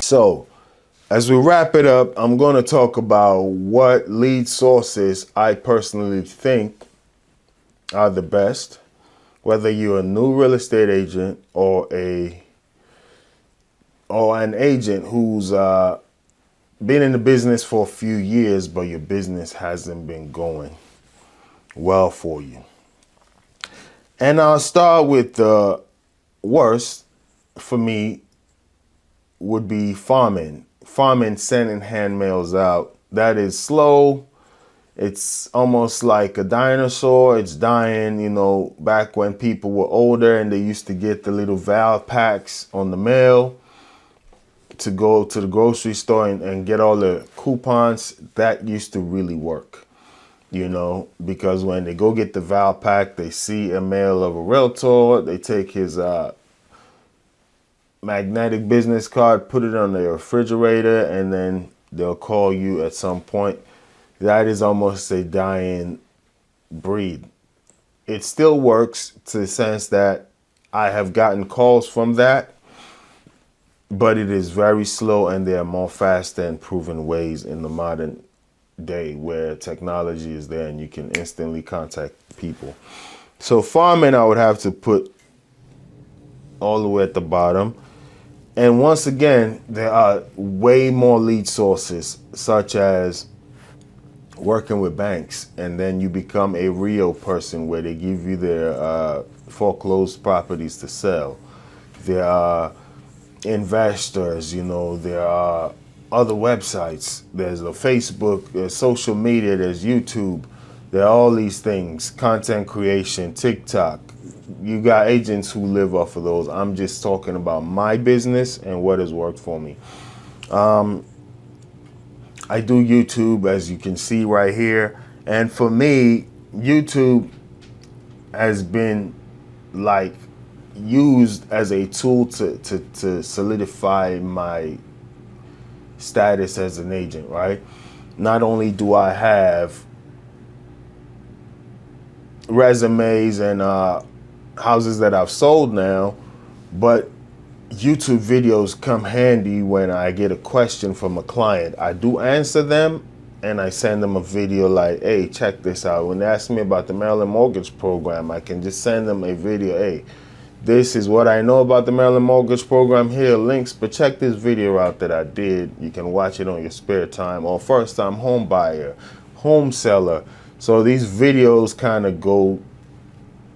So as we wrap it up, I'm going to talk about what lead sources I personally think are the best, whether you're a new real estate agent or an agent who's been in the business for a few years, but your business hasn't been going well for you. And I'll start with the worst for me would be farming. Farming, sending hand mails out. That is slow. It's almost like a dinosaur. It's dying, back when people were older and they used to get the little valve packs on the mail to go to the grocery store and get all the coupons. That used to really work, because when they go get the valve pack, they see a mail of a Realtor, they take his magnetic business card, put it on their refrigerator, and then they'll call you at some point. That is almost a dying breed. It still works to the sense that I have gotten calls from that, but it is very slow, and there are more faster and proven ways in the modern day where technology is there and you can instantly contact people. So farming, I would have to put all the way at the bottom. And once again, there are way more lead sources, such as working with banks, and then you become a real person where they give you their foreclosed properties to sell. There are investors, there are other websites, there's a Facebook, there's social media, there's YouTube, there are all these things, content creation, TikTok. You got agents who live off of those. I'm just talking about my business and what has worked for me. I do YouTube, as you can see right here. And for me, YouTube has been used as a tool to solidify my status as an agent, right? Not only do I have resumes and houses that I've sold now, but YouTube videos come handy when I get a question from a client. I do answer them, and I send them a video like, hey, check this out. When they ask me about the Maryland Mortgage Program, I can just send them a video. Hey, this is what I know about the Maryland Mortgage Program. Here are links, but check this video out that I did. You can watch it on your spare time. Or first time home buyer, home seller. So these videos kind of go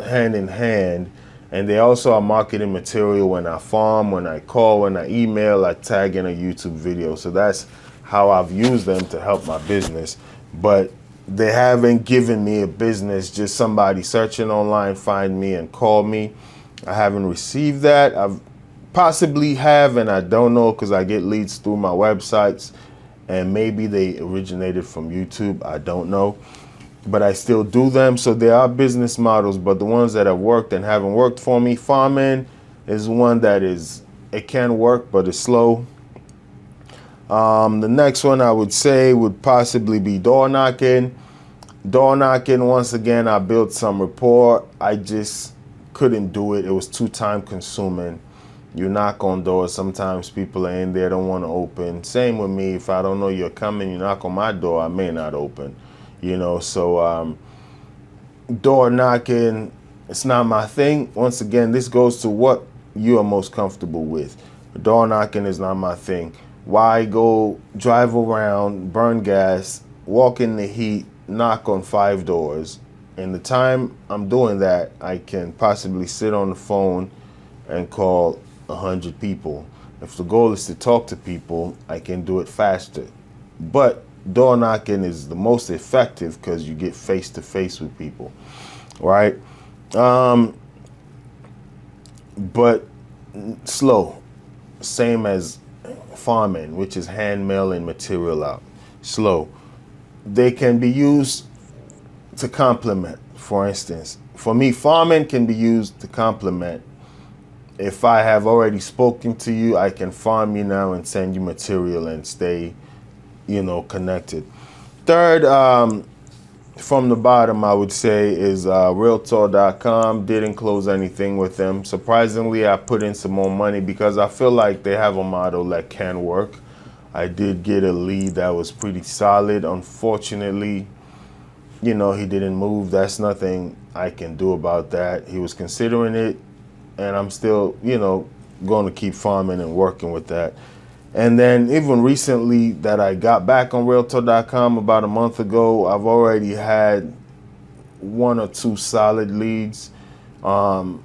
hand in hand, and they also are marketing material. When I farm, when I call, when I email, I tag in a YouTube video. So that's how I've used them to help my business. But they haven't given me a business, just somebody searching online, find me and call me. I haven't received that. I've possibly have, and I don't know, because I get leads through my websites, and maybe they originated from YouTube. I don't know. But I still do them. So there are business models, but the ones that have worked and haven't worked for me, farming is one that it can work, but it's slow. The next one I would say would possibly be door knocking. Door knocking, once again, I built some rapport. I just couldn't do it. It was too time consuming. You knock on doors. Sometimes people are in there, don't want to open. Same with me. If I don't know you're coming, you knock on my door, I may not open. So door knocking, it's not my thing. Once again, this goes to what you are most comfortable with. Door knocking is not my thing. Why go drive around, burn gas, walk in the heat, knock on 5 doors? In the time I'm doing that, I can possibly sit on the phone and call 100 people. If the goal is to talk to people, I can do it faster. But door knocking is the most effective because you get face to face with people, right? But slow, same as farming, which is hand mailing material out. Slow. They can be used to complement. For instance, for me, farming can be used to complement. If I have already spoken to you, I can farm you now and send you material and stay connected. Third, from the bottom, I would say, is Realtor.com. Didn't close anything with them. Surprisingly, I put in some more money because I feel like they have a model that can work. I did get a lead that was pretty solid. Unfortunately, he didn't move. That's nothing I can do about that. He was considering it, and I'm still, going to keep farming and working with that. And then even recently that I got back on Realtor.com about a month ago, I've already had one or two solid leads. One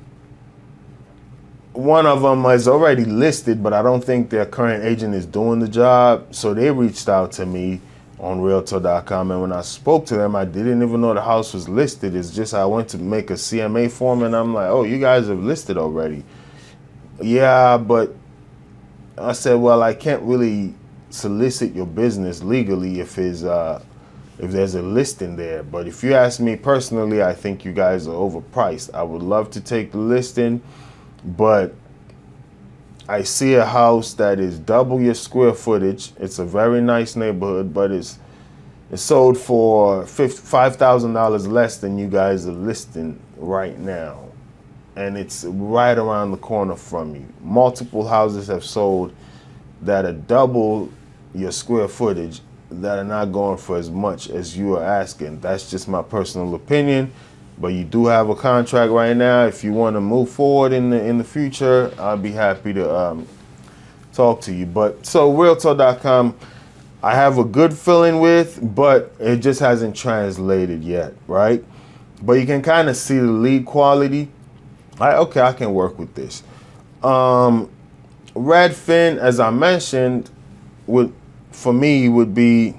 of them is already listed, but I don't think their current agent is doing the job. So they reached out to me on Realtor.com. And when I spoke to them, I didn't even know the house was listed. It's just I went to make a CMA form and I'm like, oh, you guys have listed already. Yeah, but I said, well, I can't really solicit your business legally if there's a listing there. But if you ask me personally, I think you guys are overpriced. I would love to take the listing, but I see a house that is double your square footage. It's a very nice neighborhood, but it's sold for $5,000 less than you guys are listing right now. And it's right around the corner from you. Multiple houses have sold that are double your square footage that are not going for as much as you are asking. That's just my personal opinion. But you do have a contract right now. If you want to move forward in the future, I'll be happy to talk to you. But so Realtor.com, I have a good feeling with, but it just hasn't translated yet, right? But you can kind of see the lead quality. I can work with this. Redfin, as I mentioned, would be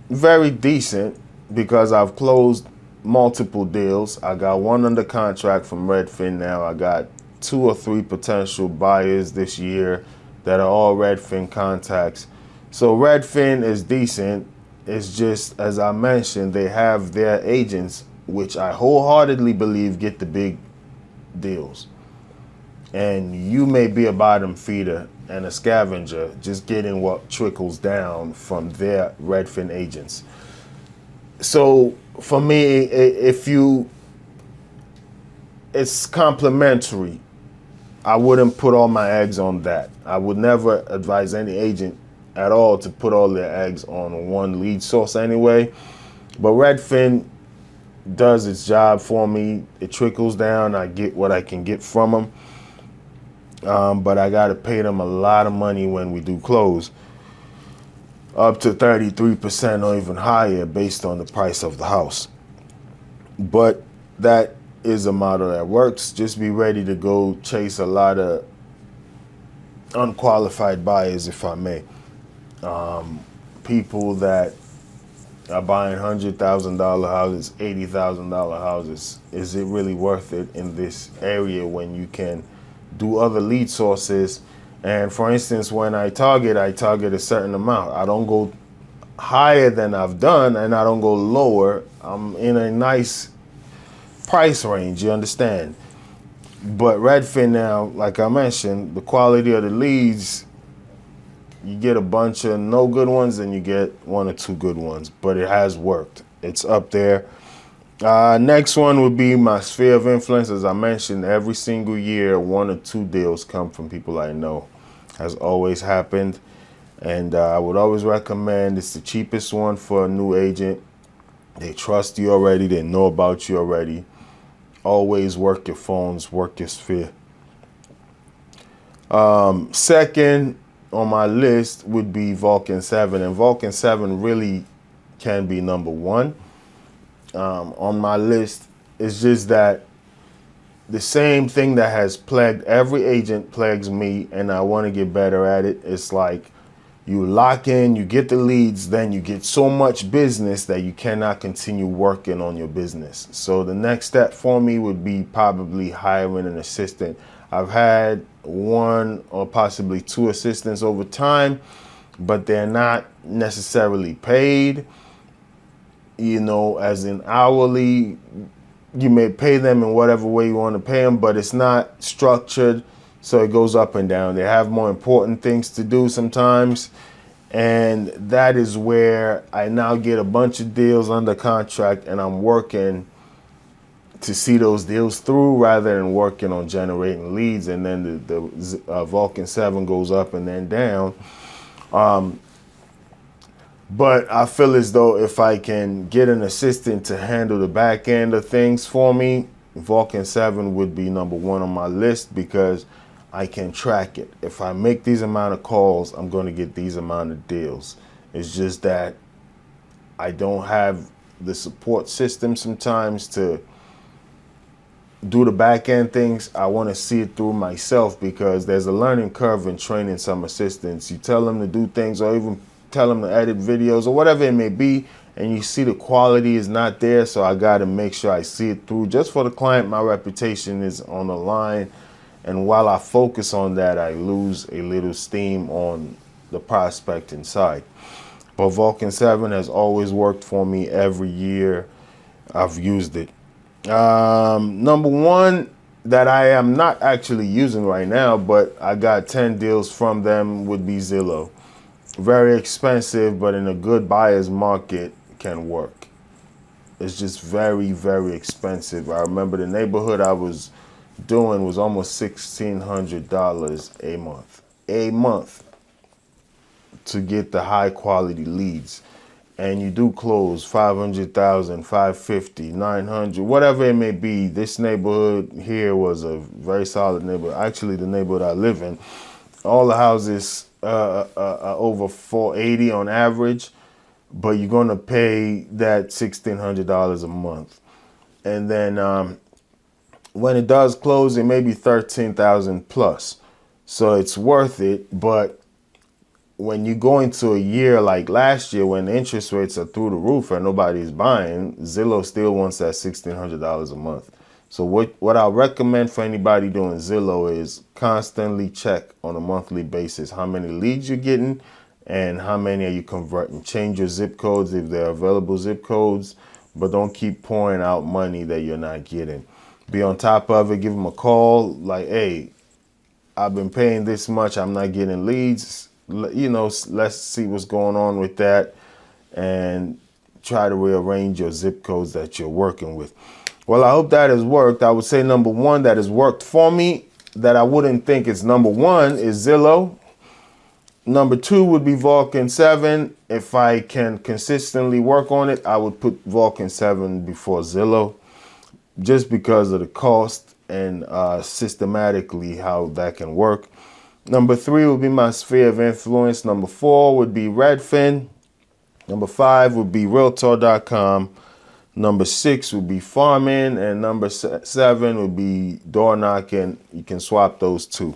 very decent because I've closed multiple deals. I got one under contract from Redfin now. I got 2 or 3 potential buyers this year that are all Redfin contacts. So Redfin is decent. It's just, as I mentioned, they have their agents, which I wholeheartedly believe get the big deals. And you may be a bottom feeder and a scavenger, just getting what trickles down from their Redfin agents. So for me, it's complimentary. I wouldn't put all my eggs on that. I would never advise any agent at all to put all their eggs on one lead source anyway. But Redfin does its job for me. It trickles down. I get what I can get from them. But I got to pay them a lot of money when we do close, up to 33% or even higher based on the price of the house. But that is a model that works. Just be ready to go chase a lot of unqualified buyers, if I may. People that are buying $100,000 houses, $80,000 houses. Is it really worth it in this area when you can do other lead sources? And for instance, when I target a certain amount. I don't go higher than I've done, and I don't go lower. I'm in a nice price range, you understand? But Redfin now, like I mentioned, the quality of the leads, you get a bunch of no good ones and you get 1 or 2 good ones, but it has worked. It's up there. Next one would be my sphere of influence. As I mentioned, every single year, 1 or 2 deals come from people I know. Has always happened. And I would always recommend, it's the cheapest one for a new agent. They trust you already. They know about you already. Always work your phones, work your sphere. Second on my list would be Vulcan 7. And Vulcan 7 really can be number 1. On my list, it's just that the same thing that has plagued every agent plagues me, and I want to get better at it. It's like you lock in, you get the leads, then you get so much business that you cannot continue working on your business. So the next step for me would be probably hiring an assistant. I've had 1 or possibly 2 assistants over time, but they're not necessarily paid, as in hourly. You may pay them in whatever way you want to pay them, but it's not structured, so it goes up and down. They have more important things to do sometimes, And that is where I now get a bunch of deals under contract, and I'm working to see those deals through rather than working on generating leads. And then the Vulcan 7 goes up and then down. But I feel as though if I can get an assistant to handle the back end of things for me, Vulcan 7 would be number one on my list, because I can track it. If I make these amount of calls, I'm going to get these amount of deals. It's just that I don't have the support system sometimes to do the back end things. I want to see it through myself, because there's a learning curve in training some assistants. You tell them to do things, or even tell them to edit videos or whatever it may be, and you see the quality is not there. So I got to make sure I see it through. Just for the client, my reputation is on the line. And while I focus on that, I lose a little steam on the prospecting side. But Vulcan 7 has always worked for me every year I've used it. Number one that I am not actually using right now, but I got 10 deals from them, would be Zillow. Very expensive, but in a good buyer's market can work. It's just very, very expensive. I remember the neighborhood I was doing was almost $1,600 a month to get the high quality leads. And you do close 500,000, 550, 900, whatever it may be. This neighborhood here was a very solid neighborhood. Actually, the neighborhood I live in, all the houses are over 480 on average, but you're going to pay that $1,600 a month. And then when it does close, it may be 13,000 plus. So it's worth it. But when you go into a year like last year, when the interest rates are through the roof and nobody's buying, Zillow still wants that $1,600 a month. So what I recommend for anybody doing Zillow is constantly check on a monthly basis how many leads you're getting and how many are you converting. Change your zip codes if they're available zip codes, but don't keep pouring out money that you're not getting. Be on top of it. Give them a call like, hey, I've been paying this much, I'm not getting leads. You know, let's see what's going on with that, and try to rearrange your zip codes that you're working with. Well, I hope that has worked. I would say number one that has worked for me, that I wouldn't think is number one, is Zillow. Number two would be Vulcan 7. If I can consistently work on it, I would put Vulcan 7 before Zillow, just because of the cost and systematically how that can work. Number three would be my sphere of influence. Number four would be Redfin. Number five would be Realtor.com. Number six would be farming. And number seven would be door knocking. You can swap those two.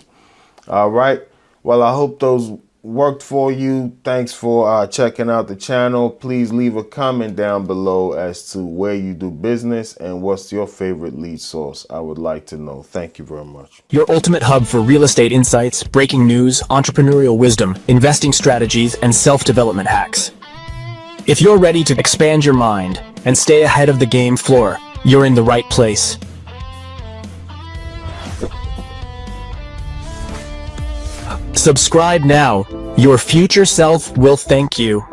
All right. Well, I hope those worked for you. Thanks for checking out the channel. Please leave a comment down below as to where you do business and what's your favorite lead source. I would like to know. Thank you very much. Your ultimate hub for real estate insights, breaking news, entrepreneurial wisdom, investing strategies, and self-development hacks. If you're ready to expand your mind and stay ahead of the game floor, you're in the right place. Subscribe now. Your future self will thank you.